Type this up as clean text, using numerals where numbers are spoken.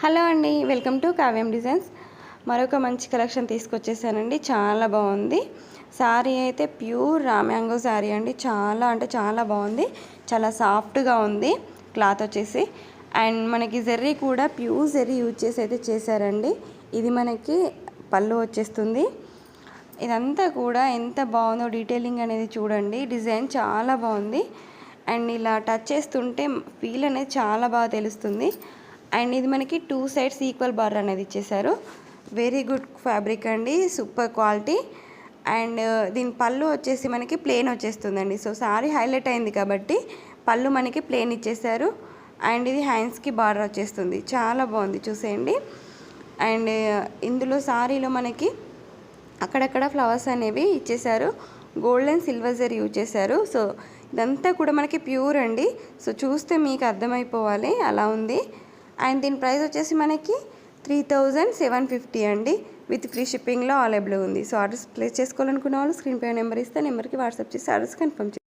Hello అండి, welcome to కావ్యం designs. మరొక మంచి కలెక్షన్ తీసుకొచ్చేసానండి. చాలా బాగుంది. శారీ అయితే ప్యూర్ రామ్యాంగో శారీ అండి. చాలా అంటే చాలా బాగుంది. చాలా సాఫ్ట్గా ఉంది క్లాత్ వచ్చేసి. అండ్ మనకి జెర్రీ కూడా ప్యూర్ జెర్రీ యూజ్ చేసి అయితే చేశారండి. ఇది మనకి పళ్ళు వచ్చేస్తుంది. ఇదంతా కూడా ఎంత బాగుందో డీటెయిలింగ్ అనేది చూడండి. డిజైన్ చాలా బాగుంది. అండ్ ఇలా టచ్ చేస్తుంటే ఫీల్ అనేది చాలా బాగా తెలుస్తుంది. అండ్ ఇది మనకి 2 సైడ్స్ ఈక్వల్ బార్డర్ అనేది ఇచ్చేసారు. వెరీ గుడ్ ఫ్యాబ్రిక్ అండి, సూపర్ క్వాలిటీ. అండ్ దీని పళ్ళు వచ్చేసి మనకి ప్లెయిన్ వచ్చేస్తుందండి. సో సారీ హైలైట్ అయింది కాబట్టి పళ్ళు మనకి ప్లెయిన్ ఇచ్చేసారు. అండ్ ఇది హ్యాండ్స్కి బార్డర్ వచ్చేస్తుంది. చాలా బాగుంది, చూసేయండి. అండ్ ఇందులో సారీలో మనకి అక్కడక్కడ ఫ్లవర్స్ అనేవి ఇచ్చేసారు. Gold and silver zari use చేశారు. సో ఇదంతా కూడా మనకి ప్యూర్ అండి. సో చూస్తే మీకు అర్థమైపోవాలి అలా ఉంది. అండ్ దీని ప్రైస్ వచ్చేసి మనకి 3750 అండి. విత్ ఫ్రీ షిప్పింగ్లో అవైలబుల్ ఉంది. సో ఆర్డర్స్ ప్లేస్ చేసుకోవాలనుకున్న వాళ్ళు స్క్రీన్ పై నెంబర్ ఇస్తే నెంబర్కి వాట్సాప్ చేసి ఆర్డర్స్ కన్ఫర్మ్ చేయండి.